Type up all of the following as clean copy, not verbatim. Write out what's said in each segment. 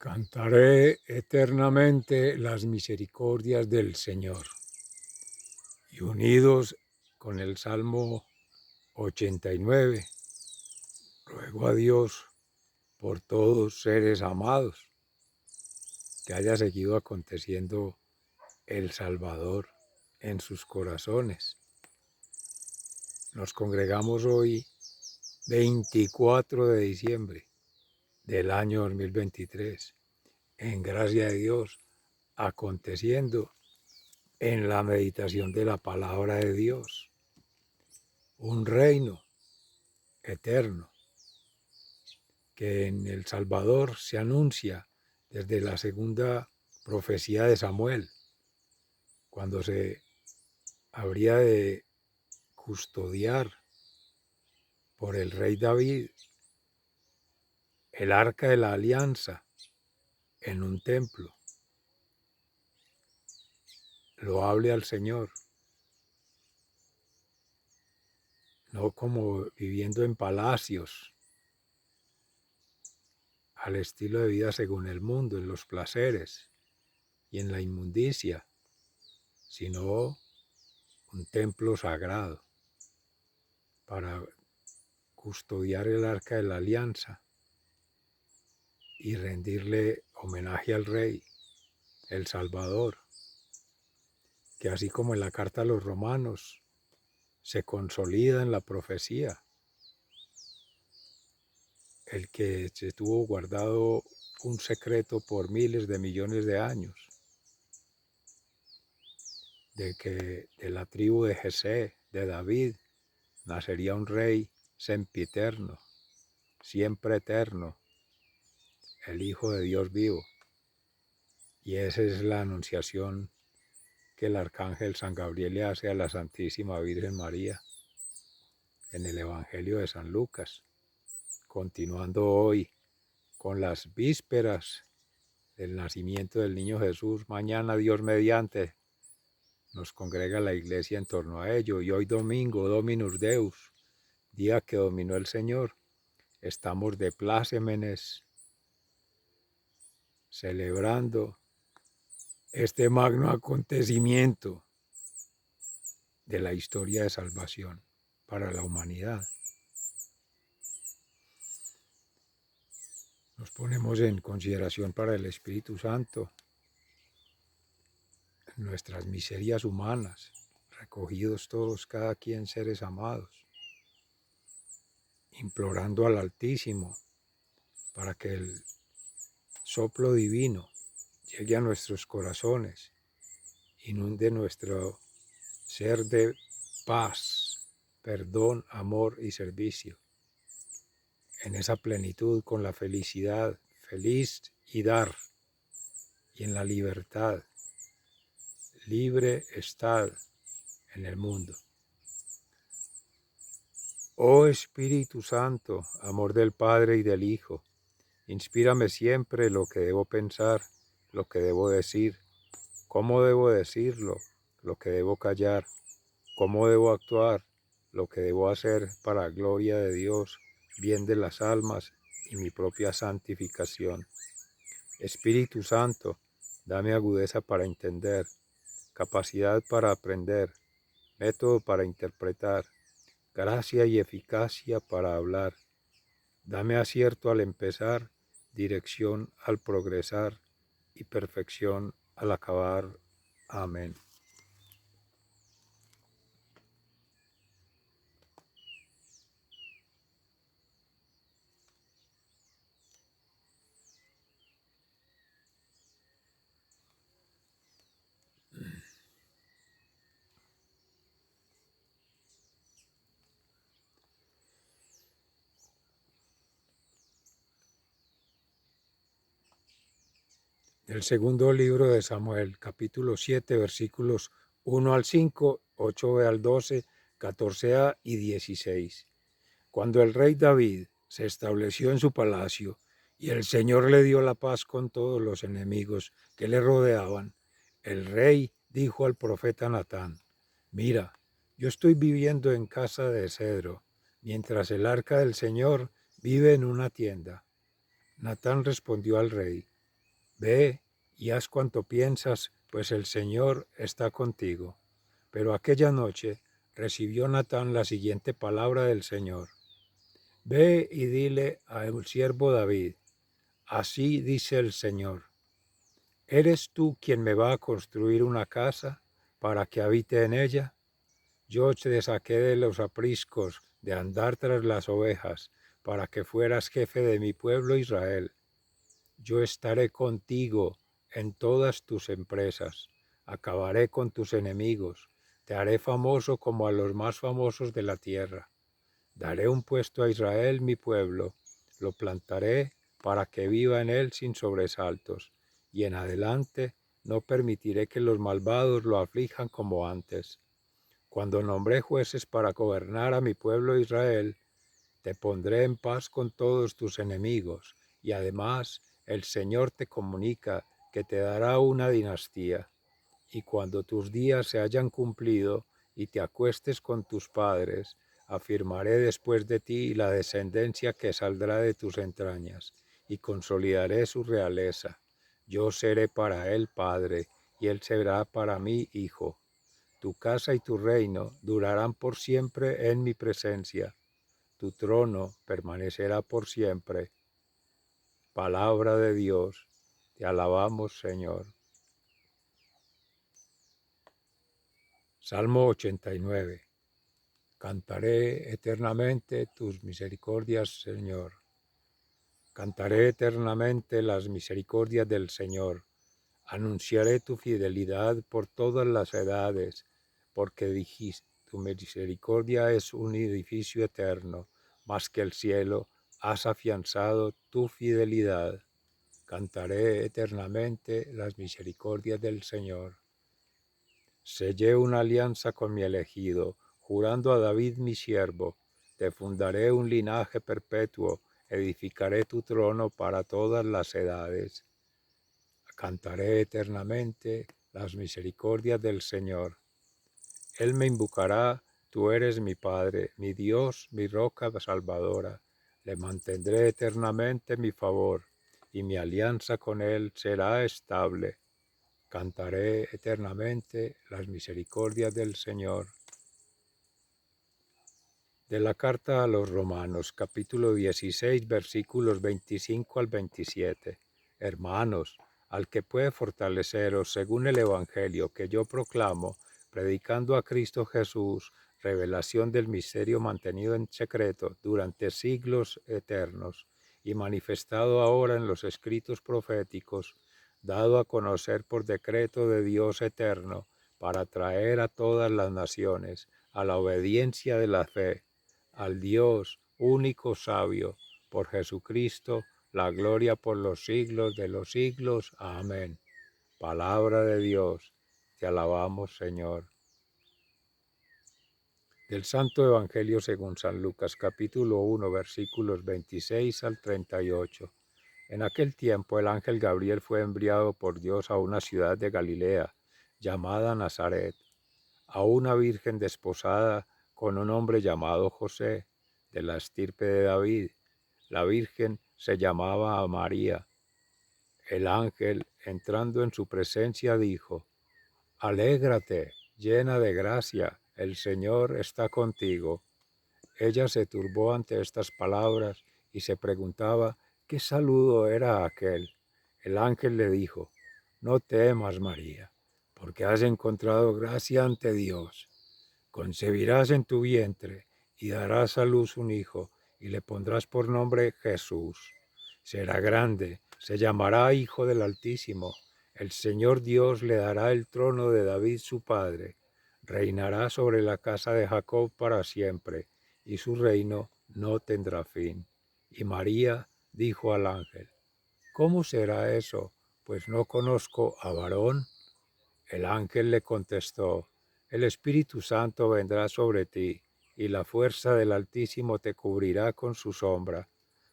Cantaré eternamente las misericordias del Señor. Y unidos con el Salmo 89, ruego a Dios por todos seres amados que haya seguido aconteciendo el Salvador en sus corazones. Nos congregamos hoy 24 de diciembre del año 2023, en gracia de Dios, aconteciendo en la meditación de la palabra de Dios, un reino eterno que en El Salvador se anuncia desde la segunda profecía de Samuel, cuando se habría de custodiar por el rey David el arca de la alianza en un templo. Loable al Señor, no como viviendo en palacios, al estilo de vida según el mundo, en los placeres y en la inmundicia, sino un templo sagrado para custodiar el arca de la alianza y rendirle homenaje al Rey, el Salvador, que así como en la carta a los romanos se consolida en la profecía, el que se tuvo guardado un secreto por miles de millones de años, de que de la tribu de Jesé, de David, nacería un rey sempiterno, siempre eterno, el Hijo de Dios vivo. Y esa es la anunciación que el arcángel San Gabriel le hace a la Santísima Virgen María en el Evangelio de San Lucas, continuando hoy con las vísperas del nacimiento del niño Jesús. Mañana, Dios mediante, nos congrega la iglesia en torno a ello, y hoy domingo, Dominus Deus, día que dominó el Señor, estamos de plácemes celebrando este magno acontecimiento de la historia de salvación para la humanidad. Nos ponemos en consideración para el Espíritu Santo nuestras miserias humanas, recogidos todos, cada quien seres amados, implorando al Altísimo para que el soplo divino llegue a nuestros corazones, inunde nuestro ser de paz, perdón, amor y servicio. En esa plenitud, con la felicidad, feliz y dar, y en la libertad, libre estad en el mundo. Oh Espíritu Santo, amor del Padre y del Hijo, inspírame siempre lo que debo pensar, lo que debo decir, cómo debo decirlo, lo que debo callar, cómo debo actuar, lo que debo hacer para gloria de Dios, bien de las almas y mi propia santificación. Espíritu Santo, dame agudeza para entender, capacidad para aprender, método para interpretar, gracia y eficacia para hablar. Dame acierto al empezar, dirección al progresar y perfección al acabar. Amén. Del segundo libro de Samuel, capítulo 7, versículos 1 al 5, 8 al 12, 14a y 16. Cuando el rey David se estableció en su palacio y el Señor le dio la paz con todos los enemigos que le rodeaban, el rey dijo al profeta Natán: mira, yo estoy viviendo en casa de cedro, mientras el arca del Señor vive en una tienda. Natán respondió al rey: Ve y haz cuanto piensas, pues el Señor está contigo. Pero aquella noche recibió Natán la siguiente palabra del Señor. Ve y dile al siervo David, así dice el Señor, ¿eres tú quien me va a construir una casa para que habite en ella? Yo te saqué de los apriscos de andar tras las ovejas, para que fueras jefe de mi pueblo Israel. Yo estaré contigo en todas tus empresas, acabaré con tus enemigos, te haré famoso como a los más famosos de la tierra. Daré un puesto a Israel mi pueblo, lo plantaré para que viva en él sin sobresaltos, y en adelante no permitiré que los malvados lo aflijan como antes. Cuando nombré jueces para gobernar a mi pueblo Israel, te pondré en paz con todos tus enemigos, y además el Señor te comunica que te dará una dinastía. Y cuando tus días se hayan cumplido y te acuestes con tus padres, afirmaré después de ti la descendencia que saldrá de tus entrañas, y consolidaré su realeza. Yo seré para él padre, y él será para mí hijo. Tu casa y tu reino durarán por siempre en mi presencia. Tu trono permanecerá por siempre. Palabra de Dios, te alabamos, Señor. Salmo 89. Cantaré eternamente tus misericordias, Señor. Cantaré eternamente las misericordias del Señor. Anunciaré tu fidelidad por todas las edades, porque dijiste, tu misericordia es un edificio eterno, más que el cielo, has afianzado tu fidelidad. Cantaré eternamente las misericordias del Señor. Sellé una alianza con mi elegido, jurando a David mi siervo, te fundaré un linaje perpetuo, edificaré tu trono para todas las edades. Cantaré eternamente las misericordias del Señor. Él me invocará, tú eres mi Padre, mi Dios, mi roca salvadora. Le mantendré eternamente mi favor, y mi alianza con él será estable. Cantaré eternamente las misericordias del Señor. De la carta a los Romanos, capítulo 16, versículos 25 al 27. Hermanos, al que puede fortaleceros según el Evangelio que yo proclamo, predicando a Cristo Jesús, revelación del misterio mantenido en secreto durante siglos eternos y manifestado ahora en los escritos proféticos, dado a conocer por decreto de Dios eterno, para traer a todas las naciones a la obediencia de la fe, al Dios único sabio, por Jesucristo, la gloria por los siglos de los siglos. Amén. Palabra de Dios, te alabamos, Señor. Del Santo Evangelio según San Lucas, capítulo 1, versículos 26 al 38. En aquel tiempo el ángel Gabriel fue enviado por Dios a una ciudad de Galilea, llamada Nazaret, a una virgen desposada con un hombre llamado José, de la estirpe de David. La virgen se llamaba María. El ángel, entrando en su presencia, dijo, Alégrate, llena de gracia, el Señor está contigo. Ella se turbó ante estas palabras y se preguntaba qué saludo era aquel. El ángel le dijo, No temas, María, porque has encontrado gracia ante Dios. Concebirás en tu vientre y darás a luz un hijo, y le pondrás por nombre Jesús. Será grande, se llamará Hijo del Altísimo. El Señor Dios le dará el trono de David su padre. Reinará sobre la casa de Jacob para siempre, y su reino no tendrá fin. Y María dijo al ángel, ¿Cómo será eso? Pues no conozco a varón. El ángel le contestó, el Espíritu Santo vendrá sobre ti, y la fuerza del Altísimo te cubrirá con su sombra.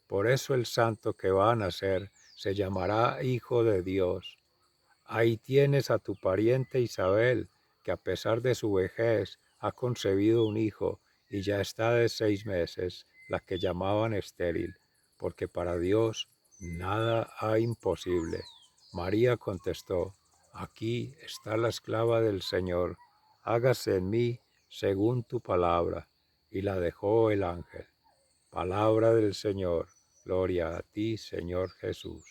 Por eso el santo que va a nacer se llamará Hijo de Dios. Ahí tienes a tu pariente Isabel, que a pesar de su vejez ha concebido un hijo, y ya está de 6 meses, la que llamaban estéril, porque para Dios nada hay imposible. María contestó, aquí está la esclava del Señor, hágase en mí según tu palabra. Y la dejó el ángel. Palabra del Señor, gloria a ti, Señor Jesús.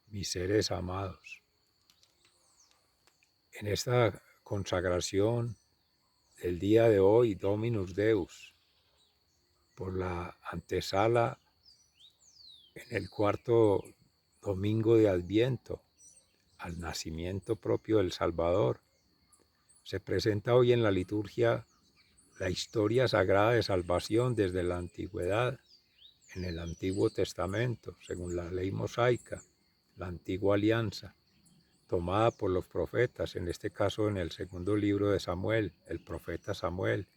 Mis seres amados, en esta consagración del día de hoy, Dominus Deus, por la antesala en el cuarto domingo de Adviento, al nacimiento propio del Salvador, se presenta hoy en la liturgia la historia sagrada de salvación desde la antigüedad, en el Antiguo Testamento, según la ley mosaica, la antigua alianza, tomada por los profetas, en este caso en el segundo libro de Samuel, el profeta Samuel,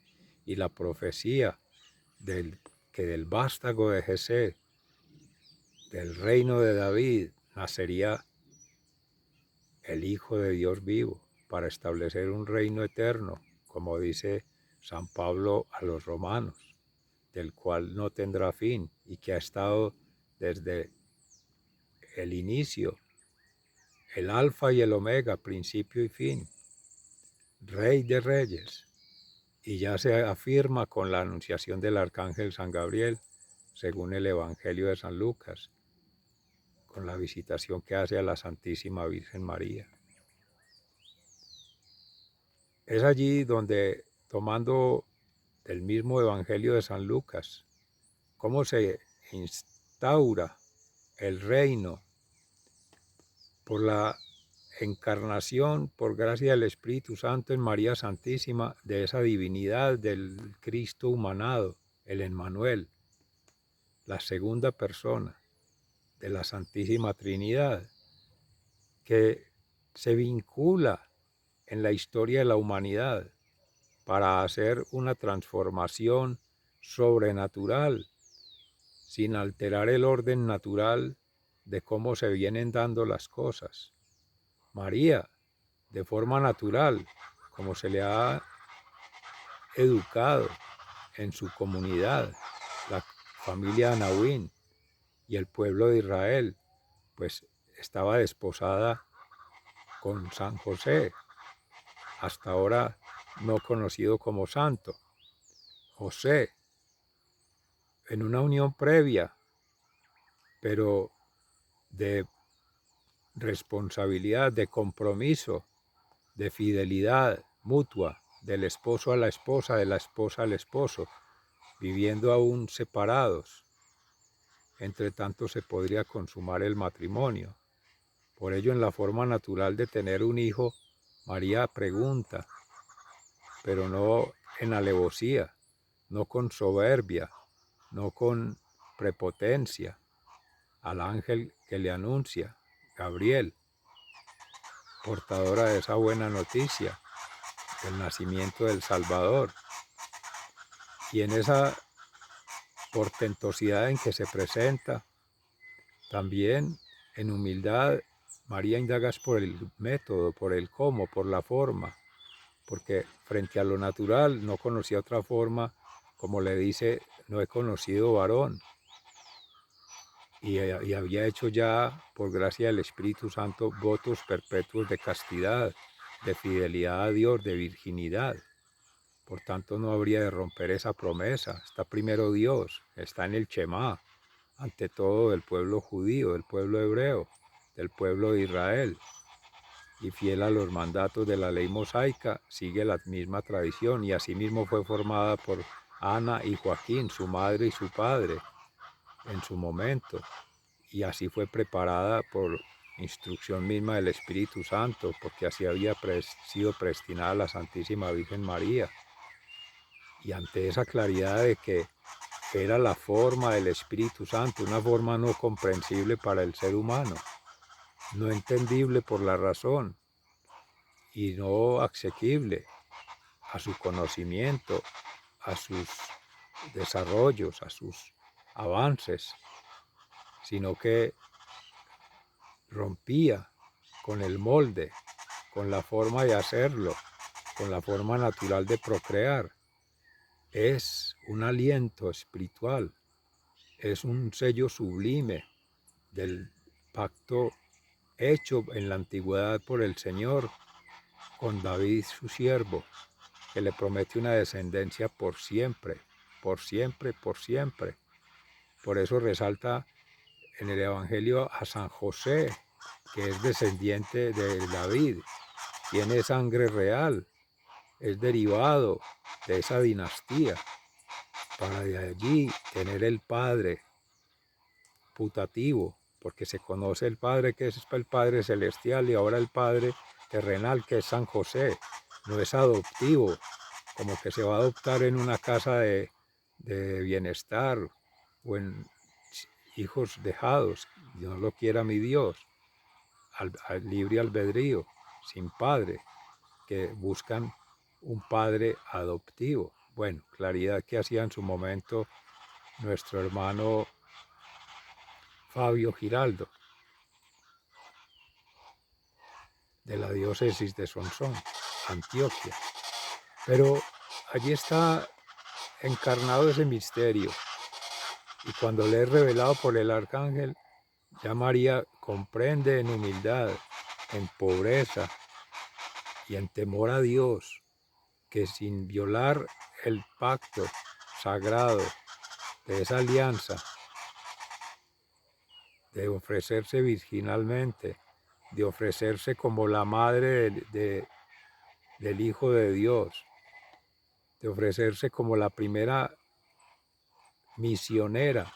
y la profecía que del vástago de Jesé, del reino de David, nacería el Hijo de Dios vivo, para establecer un reino eterno, como dice San Pablo a los romanos, del cual no tendrá fin y que ha estado desde el inicio, el alfa y el omega, principio y fin, Rey de reyes, y ya se afirma con la anunciación del arcángel San Gabriel, según el Evangelio de San Lucas, con la visitación que hace a la Santísima Virgen María. Es allí donde, tomando del mismo Evangelio de San Lucas, cómo se instaura el reino por la encarnación, por gracia del Espíritu Santo en María Santísima, de esa divinidad del Cristo humanado, el Emmanuel, la segunda persona de la Santísima Trinidad, que se vincula en la historia de la humanidad para hacer una transformación sobrenatural, sin alterar el orden natural de cómo se vienen dando las cosas. María, de forma natural, como se le ha educado en su comunidad, la familia Anahuín y el pueblo de Israel, pues estaba desposada con San José, hasta ahora no conocido como santo. José, en una unión previa, pero de responsabilidad, de compromiso, de fidelidad mutua, del esposo a la esposa, de la esposa al esposo, viviendo aún separados. Entre tanto se podría consumar el matrimonio. Por ello, en la forma natural de tener un hijo, María pregunta, pero no en alevosía, no con soberbia, no con prepotencia, al ángel que le anuncia, Gabriel, portadora de esa buena noticia, del nacimiento del Salvador. Y en esa portentosidad en que se presenta, también en humildad, María indaga por el método, por el cómo, por la forma, porque frente a lo natural no conocía otra forma, como le dice, no he conocido varón. Y había hecho ya, por gracia del Espíritu Santo, votos perpetuos de castidad, de fidelidad a Dios, de virginidad. Por tanto, no habría de romper esa promesa. Está primero Dios, está en el Shema, ante todo del pueblo judío, del pueblo hebreo, del pueblo de Israel. Y fiel a los mandatos de la ley mosaica, sigue la misma tradición y asimismo fue formada por Ana y Joaquín, su madre y su padre, en su momento. Y así fue preparada por instrucción misma del Espíritu Santo, porque así había sido predestinada la Santísima Virgen María. Y ante esa claridad de que era la forma del Espíritu Santo, una forma no comprensible para el ser humano, no entendible por la razón y no asequible a su conocimiento, a sus desarrollos, a sus avances, sino que rompía con el molde, con la forma de hacerlo, con la forma natural de procrear. Es un aliento espiritual, es un sello sublime del pacto hecho en la antigüedad por el Señor con David su siervo, que le promete una descendencia por siempre, por siempre, por siempre. Por eso resalta en el Evangelio a San José, que es descendiente de David, tiene sangre real, es derivado de esa dinastía, para de allí tener el Padre putativo, porque se conoce el Padre que es el Padre celestial y ahora el Padre terrenal que es San José. No es adoptivo, como que se va a adoptar en una casa de bienestar o en hijos dejados, Dios lo quiera mi Dios, al libre albedrío, sin padre, que buscan un padre adoptivo. Bueno, claridad que hacía en su momento nuestro hermano Fabio Giraldo, de la diócesis de Sonsón, Antioquia. Pero allí está encarnado ese misterio, y cuando le es revelado por el arcángel, ya María comprende en humildad, en pobreza y en temor a Dios, que sin violar el pacto sagrado de esa alianza, de ofrecerse virginalmente, de ofrecerse como la madre del Hijo de Dios, de ofrecerse como la primera misionera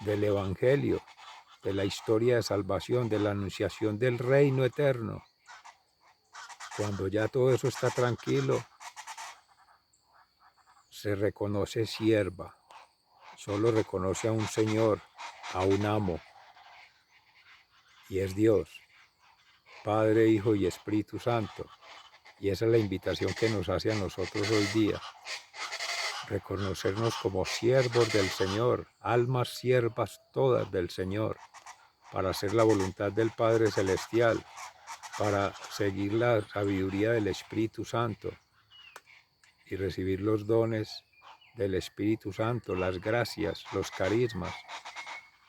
del Evangelio, de la historia de salvación, de la anunciación del reino eterno. Cuando ya todo eso está tranquilo, se reconoce sierva, solo reconoce a un Señor, a un amo, y es Dios, Padre, Hijo y Espíritu Santo. Y esa es la invitación que nos hace a nosotros hoy día, reconocernos como siervos del Señor, almas siervas todas del Señor, para hacer la voluntad del Padre Celestial, para seguir la sabiduría del Espíritu Santo y recibir los dones del Espíritu Santo, las gracias, los carismas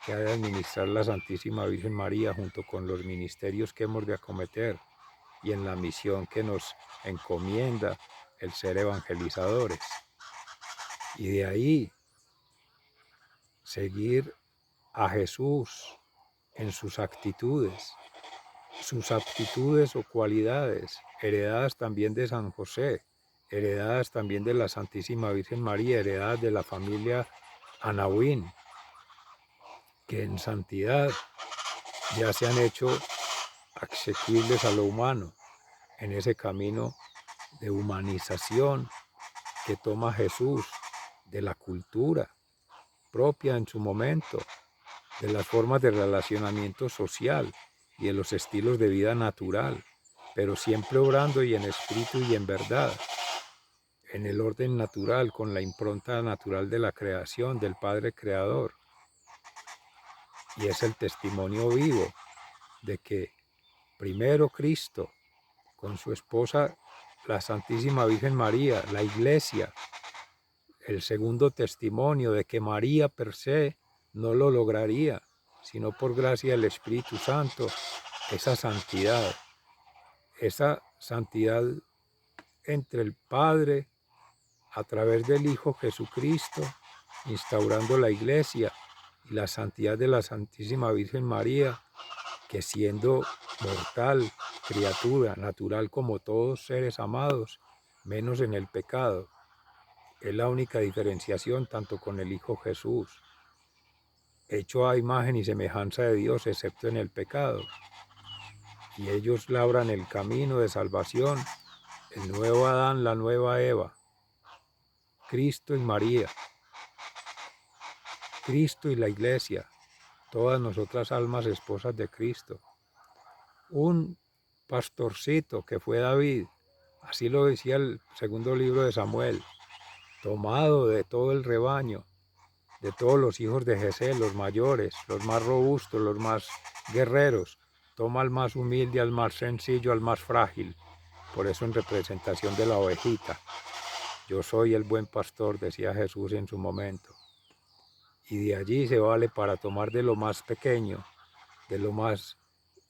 que ha de administrar la Santísima Virgen María junto con los ministerios que hemos de acometer y en la misión que nos encomienda el ser evangelizadores. Y de ahí seguir a Jesús en sus actitudes, sus aptitudes o cualidades, heredadas también de San José, heredadas también de la Santísima Virgen María, heredadas de la familia Anahuín, que en santidad ya se han hecho asequibles a lo humano, en ese camino de humanización que toma Jesús de la cultura propia en su momento, de las formas de relacionamiento social y de los estilos de vida natural, pero siempre obrando y en espíritu y en verdad, en el orden natural, con la impronta natural de la creación, del Padre Creador. Y es el testimonio vivo de que primero Cristo, con su esposa, la Santísima Virgen María, la Iglesia, el segundo testimonio de que María per se no lo lograría, sino por gracia del Espíritu Santo, esa santidad entre el Padre a través del Hijo Jesucristo, instaurando la Iglesia, y la santidad de la Santísima Virgen María, que siendo mortal, criatura, natural como todos seres amados, menos en el pecado, es la única diferenciación tanto con el Hijo Jesús, hecho a imagen y semejanza de Dios, excepto en el pecado. Y ellos labran el camino de salvación, el nuevo Adán, la nueva Eva, Cristo y María, Cristo y la Iglesia, todas nosotras almas esposas de Cristo. Un pastorcito que fue David, así lo decía el segundo libro de Samuel, tomado de todo el rebaño, de todos los hijos de Jesé, los mayores, los más robustos, los más guerreros, toma al más humilde, al más sencillo, al más frágil. Por eso en representación de la ovejita, yo soy el buen pastor, decía Jesús en su momento. Y de allí se vale para tomar de lo más pequeño, de lo más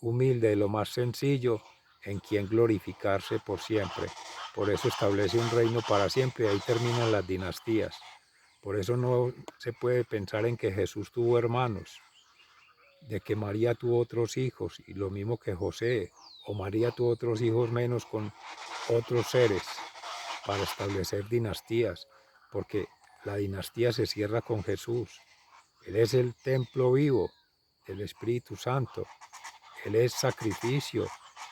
humilde, de lo más sencillo, en quien glorificarse por siempre. Por eso establece un reino para siempre y ahí terminan las dinastías. Por eso no se puede pensar en que Jesús tuvo hermanos, de que María tuvo otros hijos, y lo mismo que José, o María tuvo otros hijos menos con otros seres para establecer dinastías, porque la dinastía se cierra con Jesús. Él es el templo vivo del Espíritu Santo. Él es sacrificio,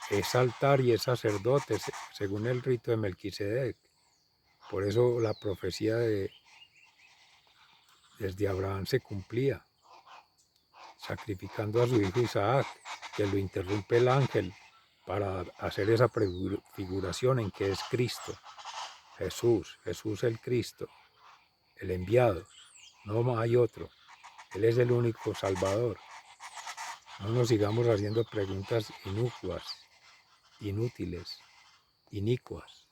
es altar y es sacerdote, según el rito de Melquisedec. Por eso la profecía desde Abraham se cumplía, sacrificando a su hijo Isaac, que lo interrumpe el ángel para hacer esa prefiguración en que es Cristo, Jesús el Cristo, el enviado, no hay otro. Él es el único Salvador. No nos sigamos haciendo preguntas inocuas, inútiles, inicuas,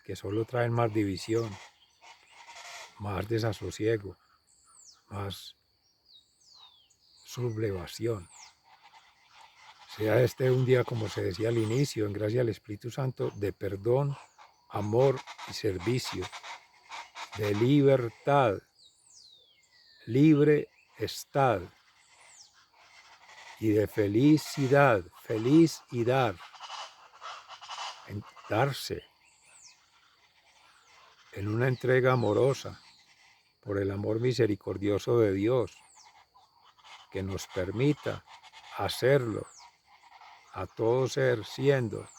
que solo traen más división, más desasosiego, más sublevación. Sea este un día, como se decía al inicio, en gracia al Espíritu Santo, de perdón, amor y servicio, de libertad, libre estad, y de felicidad, feliz y dar, en darse, en una entrega amorosa, por el amor misericordioso de Dios, que nos permita hacerlo a todo ser siendo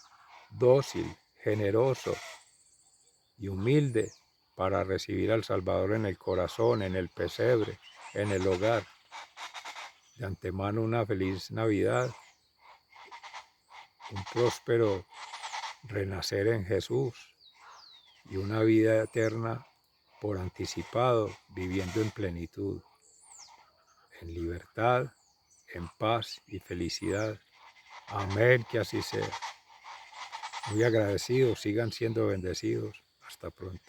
dócil, generoso y humilde para recibir al Salvador en el corazón, en el pesebre, en el hogar. De antemano una feliz Navidad, un próspero renacer en Jesús y una vida eterna por anticipado, viviendo en plenitud, en libertad, en paz y felicidad. Amén, que así sea. Muy agradecidos, sigan siendo bendecidos. Hasta pronto.